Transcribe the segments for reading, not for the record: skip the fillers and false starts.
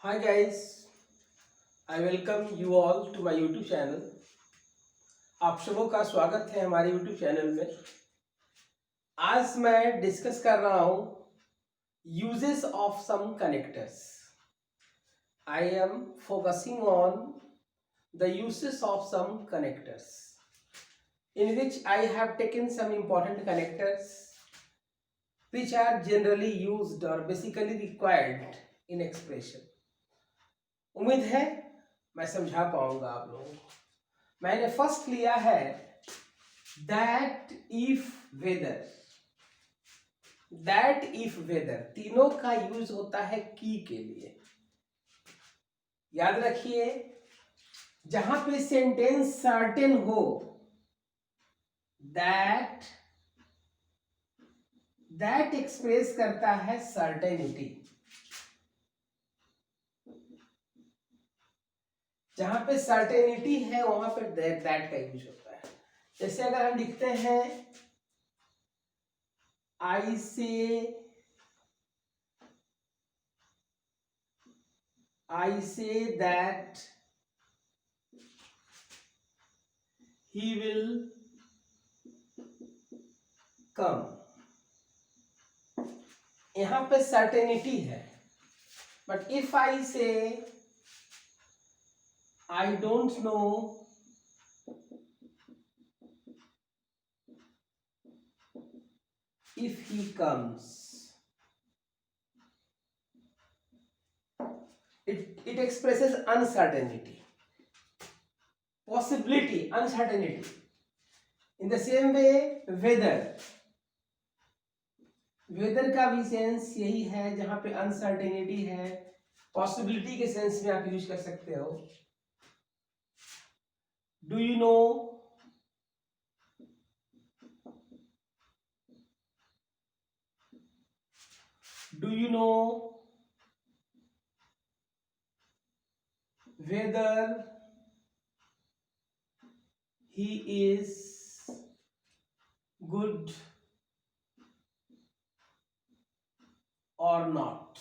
Hi guys, I welcome you all to my YouTube channel. आप सबों का स्वागत है हमारे YouTube चैनल में। आज मैं डिस्कस कर रहा हूँ uses of some connectors. I am focusing on the uses of some connectors, in which I have taken some important connectors which are generally used or basically required in expression. उम्मीद है मैं समझा पाऊंगा आप लोगों को। मैंने फर्स्ट लिया है that if whether. That if whether तीनों का यूज होता है की के लिए। याद रखिए, जहां पे सेंटेंस सर्टेन हो, दैट दैट एक्सप्रेस करता है सर्टेनिटी। जहां पे सर्टेनिटी है वहां पर दैट का यूज होता है। जैसे अगर हम लिखते हैं I say that he will come। यहां पे सर्टेनिटी है। बट इफ आई से I don't know if he comes, it expresses uncertainty, possibility, uncertainty. In the same way, weather का भी सेंस यही है, जहां पे अनसर्टेनिटी है। पॉसिबिलिटी के सेंस में आप यूज कर सकते हो। Do you no, whether he is good or not।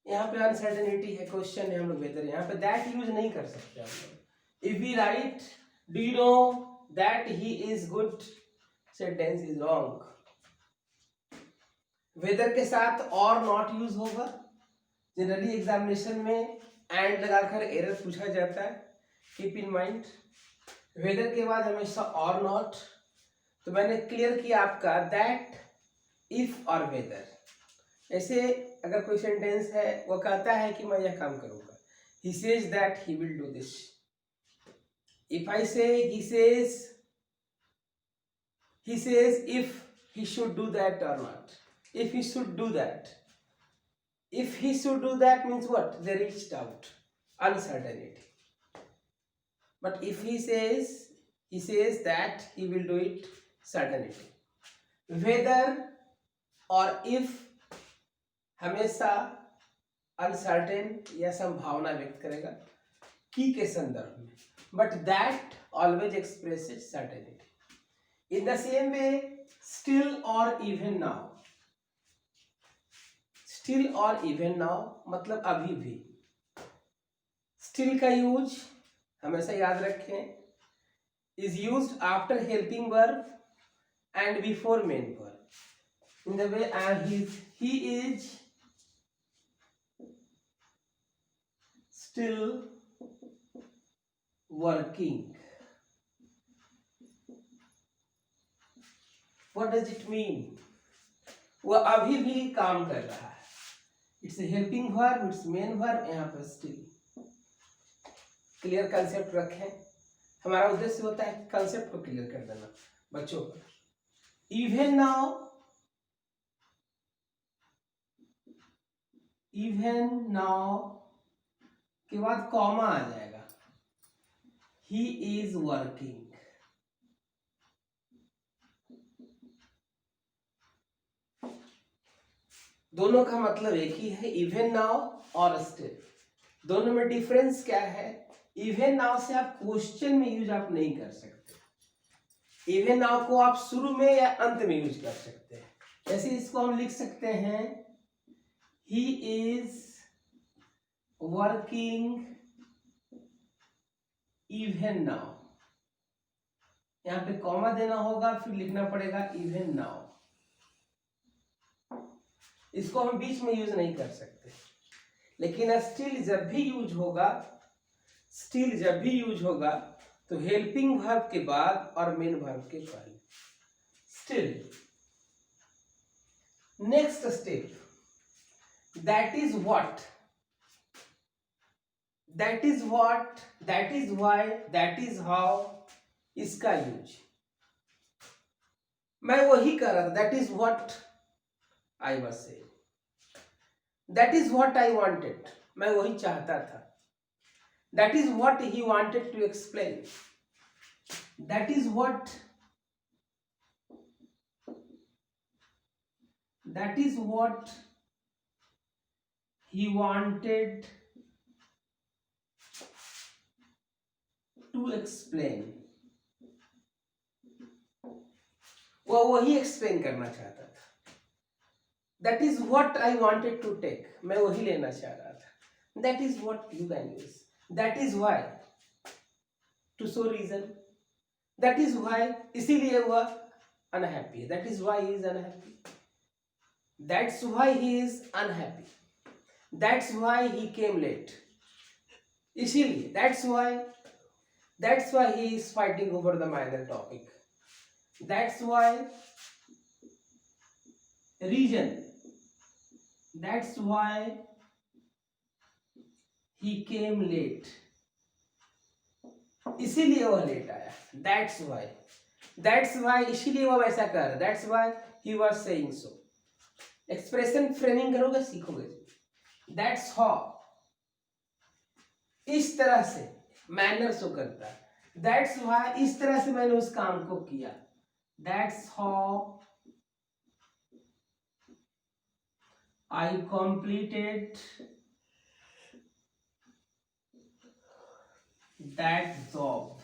यहाँ पे अनसर्टेनिटी है, क्वेश्चन है, हम लोग वेदर, यहाँ पे दैट यूज नहीं कर सकते हम लोग। If we write do you know that he is good, sentence is wrong. Whether के साथ और नॉट यूज होगा। जनरली एग्जामिनेशन में एंड लगाकर एरर पूछा जाता है, कीप इन माइंड। वेदर के बाद हमेशा और नॉट। तो मैंने क्लियर किया आपका दैट, इफ और वेदर। ऐसे अगर कोई सेंटेंस है, वो कहता है कि मैं यह काम करूंगा, he says that he will do this। if I say he says if he should do that or not, if he should do that, if he should do that means what? There is doubt, uncertainty। but if he says that he will do it, certainty। whether और if हमेशा uncertain या संभावना व्यक्त करेगा की के संदर्भ में। But that always expresses certainty. In the same way, still और इवन नाउ। स्टिल और इवन नाउ मतलब अभी भी। स्टिल का यूज हमेशा याद रखें, is used after helping verb and before main verb. In the way he is still working। what does it mean? वह अभी भी काम कर रहा है। It's helping verb, it's main verb, यहाँ पर स्टिल। क्लियर कंसेप्ट रखें। हमारा उद्देश्य होता है कंसेप्ट को क्लियर कर देना बच्चों को। इवन नाउ के बाद कॉमा आ जाएगा, ही इज वर्किंग। दोनों का मतलब एक ही है, इवन नाउ और स्टिल। दोनों में डिफरेंस क्या है? इवन नाउ से आप क्वेश्चन में यूज आप नहीं कर सकते। इवन नाउ को आप शुरू में या अंत में यूज कर सकते हैं। जैसे इसको हम लिख सकते हैं he is working even now। यहाँ पे कॉमा देना होगा, फिर लिखना पड़ेगा इवन नाउ। इसको हम बीच में यूज नहीं कर सकते, लेकिन स्टिल जब भी यूज होगा, स्टिल जब भी यूज होगा तो हेल्पिंग वर्ब के बाद और मेन वर्ब के पहले still. Next step, that is what, that is what, that is why, that is how, इसका यूज मैं वही कर रहा था। That is what I was saying, that is what I wanted, मैं वही चाहता था। That is what he wanted to explain, that is what, that is what he wanted to explain, वो वही एक्सप्लेन करना चाहता था। That is what I wanted to take, मैं वही लेना चाह रहा था। That is what you can use, that is why, to show reason, that is why, इसीलिए वह अनहैप्पी है। That is why he is unhappy, that's why he is unhappy, that's why he came late, इसीलिए that's why he is fighting over the minor topic, that's why, reason, that's why he came late, इसीलिए वह late आया। that's why इसीलिए वह वैसा कर रहा। that's why he was saying so। Expression framing करोगे सीखोगे। That's how, इस तरह से मैनर शो करता है। That's why, इस तरह से मैंने उस काम को किया। That's how I completed that job।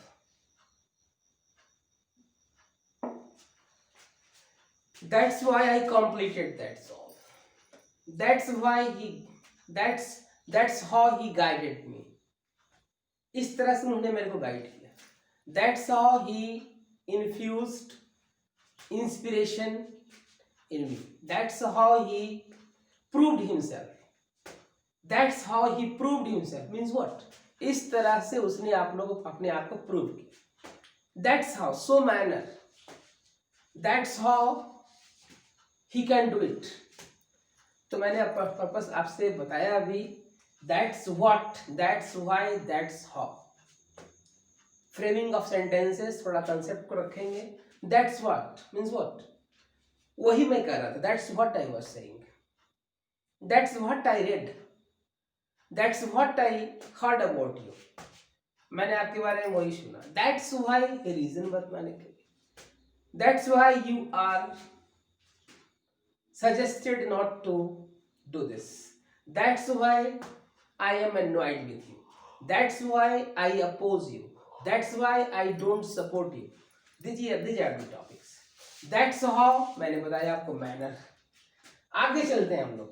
That's why I completed that job। That's why he, that's how he guided me, इस तरह से उन्होंने मेरे को गाइड किया। That's how he infused inspiration in me, that's how he proved himself, that's how he proved himself means what, इस तरह से उसने आप लोग अपने आप को प्रूव किया। That's how, so manner, that's how he can do it। तो मैंने पर्पस आपसे बताया अभी। That's what, that's why, that's how. Framing of sentences, थोड़ा कंसेप्ट को रखेंगे। दैट्स व्हाट मींस व्हाट, वही मैं कर रहा था। That's what I was saying, that's what I read, that's what I heard about you, मैंने आपके बारे में वही सुना। दैट्स व्हाई, रीजन बताने के लिए। That's why you are suggested not to do this, that's why I am annoyed with you, that's why I oppose you, that's why I don't support you। these are the topics। that's how, मैंने बताया आपको manner. आगे चलते हैं हम लोग।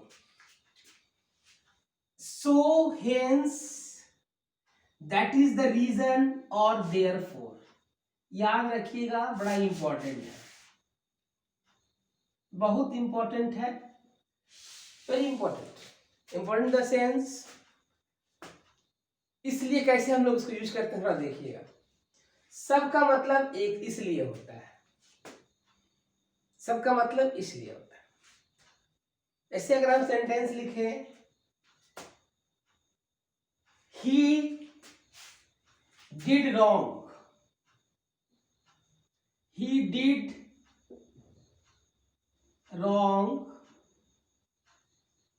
so hence, that is the reason or therefore, याद रखिएगा, बड़ा इंपॉर्टेंट है, बहुत इंपॉर्टेंट है, very important. Important the sense, इसलिए कैसे हम लोग उसको यूज करते हैं थोड़ा देखिएगा। सबका मतलब एक इसलिए होता है, सबका मतलब इसलिए होता है। ऐसे अगर हम सेंटेंस लिखे, he did wrong, he did wrong,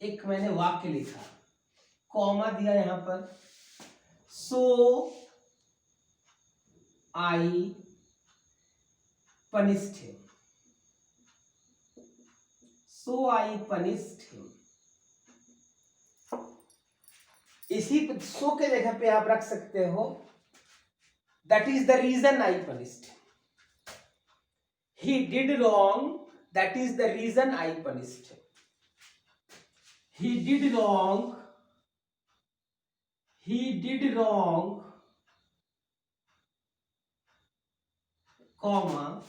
एक मैंने वाक्य लिखा, कॉमा दिया यहां पर, so I punished him, so I punished him. इसी सो के जगह पे आप रख सकते हो, that is the reason I punished him. He did wrong, that is the reason I punished him। he did wrong, he did wrong, comma,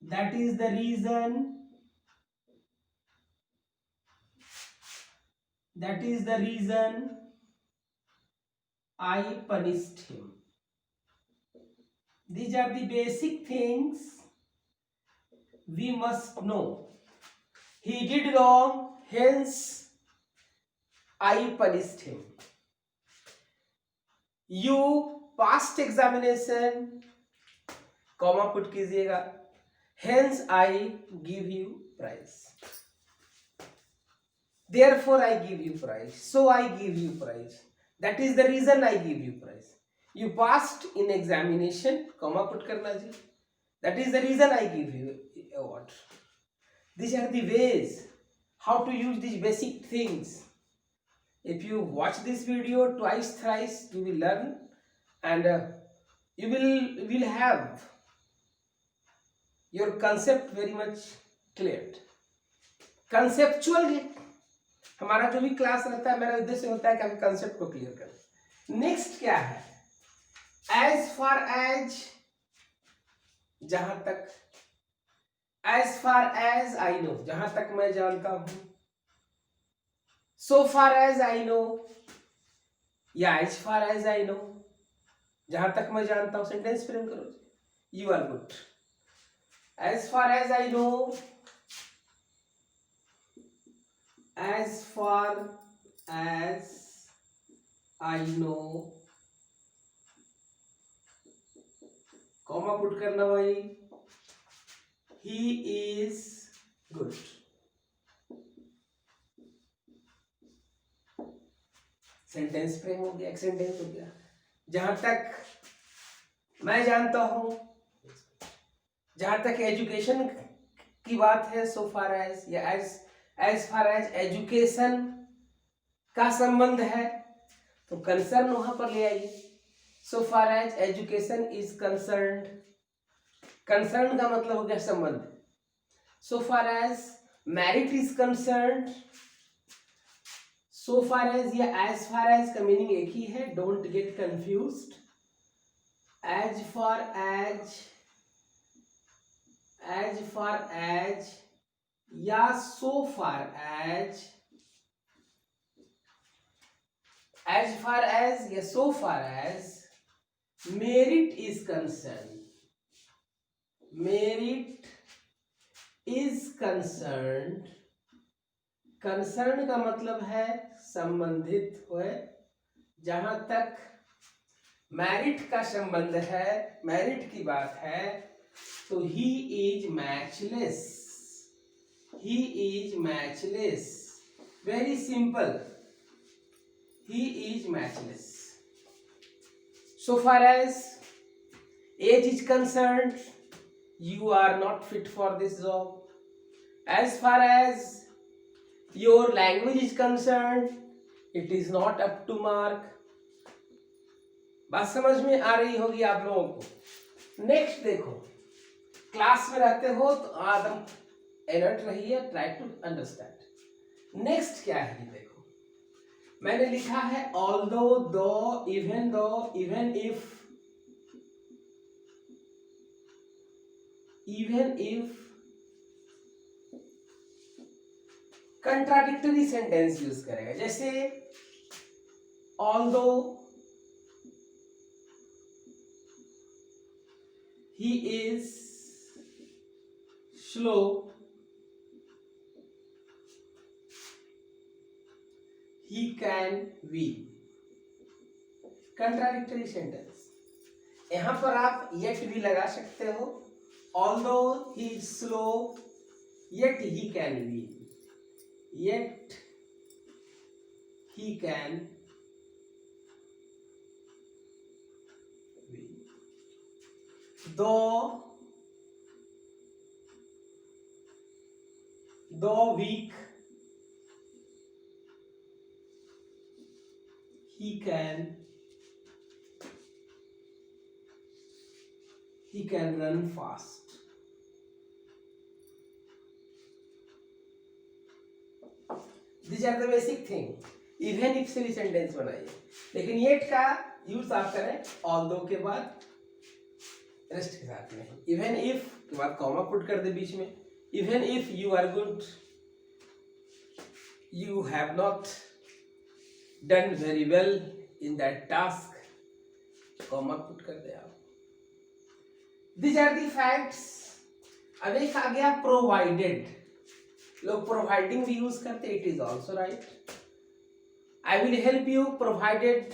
that is the reason, that is the reason I punished him. These are the basic things we must know. He did wrong, hence I punished him. You passed examination, comma put कीजिएगा, hence I give you prize. Therefore I give you prize. So I give you prize. That is the reason I give you prize. You passed in examination, comma put करना जी. That is the reason I give you award. These are the ways how to use these basic things. If you watch this video twice, thrice, you will learn, and you will have your concept very much clear. Conceptual हमारा जो भी class रहता है, मेरा उद्देश्य होता है कि हम कंसेप्ट को क्लियर करें. नेक्स्ट क्या है? एज फार एज, जहां तक, as far as I know, जहां तक मैं जानता हूं, so far as I know, या as far as I know, जहां तक मैं जानता हूं. सेंटेंस फ्रेम करो. You are good. As far as I know, as far as I know, comma put करना भाई, he is good. Sentence frame हो गया, एक सेंटेंस हो गया. जहां तक मैं जानता हूं, जहां तक एजुकेशन की बात है, so far as, या एज फार एज एजुकेशन का संबंध है, तो कंसर्न वहां पर ले आइए. So far as education is concern, concern का मतलब हो गया संबंध. So far as merit is concern, so far as या एज फार एज का मीनिंग एक ही है, don't get confused. As far as, as far as या so far as, as far as या so far as merit is concerned, merit is concerned. concerned का मतलब है संबंधित हुए. जहां तक merit का संबंध है, merit की बात है, तो he is matchless. He is matchless. Very simple. He is matchless. So far as age is concerned, you are not fit for this job. As far as your language is concerned, it is not up to mark. बात समझ में आ रही होगी आप लोगों को. Next देखो, class में रहते हो तो आदम अलर्ट रहिए, ट्राई टू अंडरस्टैंड. नेक्स्ट क्या है ये देखो, मैंने लिखा है ऑल्दो, दो, even though, even if, even if. Contradictory sentence use करेगा, जैसे although he is slow, he can win. Contradictory sentence. यहां पर आप yet भी लगा सकते हो. although he is slow, yet he can win. Yet he can win. though weak, he can run fast. This are the basic thing. Even if से भी sentence बनाइए, लेकिन येट का यूज आप करें ऑल दो के बाद, रेस्ट के साथ नहीं। इवन इफ के बाद कॉमा पुट कर दे बीच में। Even if you are good, you have not done very well in that task, comma put कर दे आप। These are the facts। अब एक आ गया provided, लोग providing भी यूज करते, it is also right। I will help you provided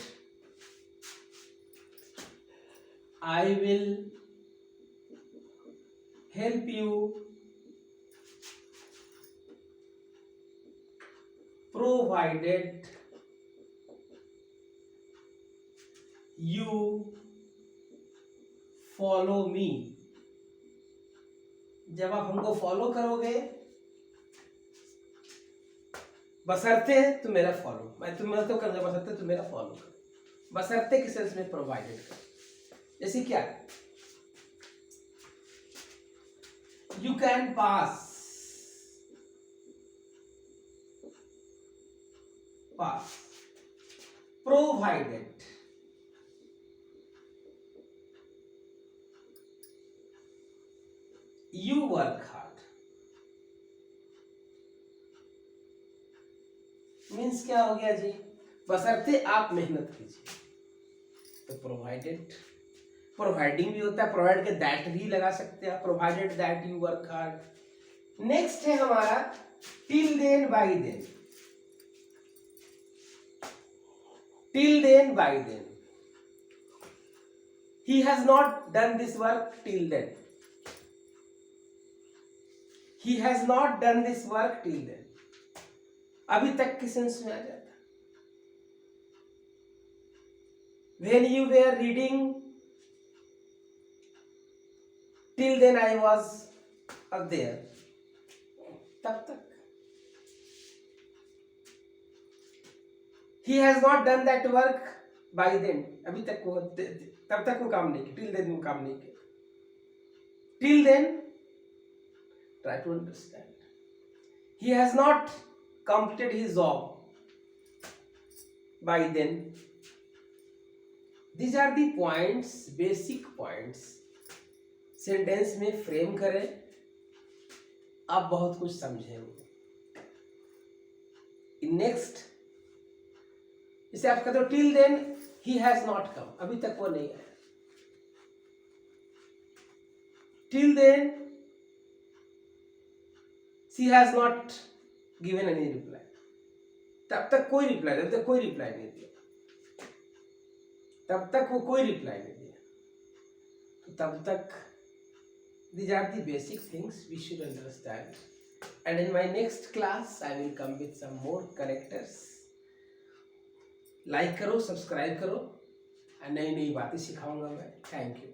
I will help you provided you follow me। जब आप हमको फॉलो करोगे, बशर्ते तुम मेरा फॉलो, मैं तुम्हें तो करना, बशर्ते तुम मेरा फॉलो करो। बशर्ते किस सेंस में प्रोवाइडेड कर, जैसे क्या, you can pass, pass provided you work hard। Means क्या हो गया जी, बशर्ते आप मेहनत कीजिए। तो प्रोवाइडेड, प्रोवाइडिंग भी होता है, प्रोवाइड के दैट भी लगा सकते हैं, provided that you work hard. Next है हमारा till then by then. Till then, by then, he has not done this work till then, he has not done this work till then, अभी तक के sense में आ जाता। when you were reading, till then I was up there, तब तक। he has not done that work by then, अभी तक वो, तब तक वो काम नहीं किया, till then वो काम नहीं किया। till then, try to understand, he has not completed his job by then। these are the points, basic points, sentence में फ्रेम करें, आप बहुत कुछ समझेंगे। नेक्स्ट, इसे आप कहते हो till then he has not come, अभी तक वो नहीं आया। Till then she has not given any reply, तब तक कोई रिप्लाई, अभी तक कोई रिप्लाई नहीं दिया, तब तक वो कोई रिप्लाई नहीं दिया। तो तब तक, these are the basic things we should understand, and in my next class I will come with some more connectors। Like करो, सब्सक्राइब करो, नई नई बातें सिखाऊंगा मैं। Thank you.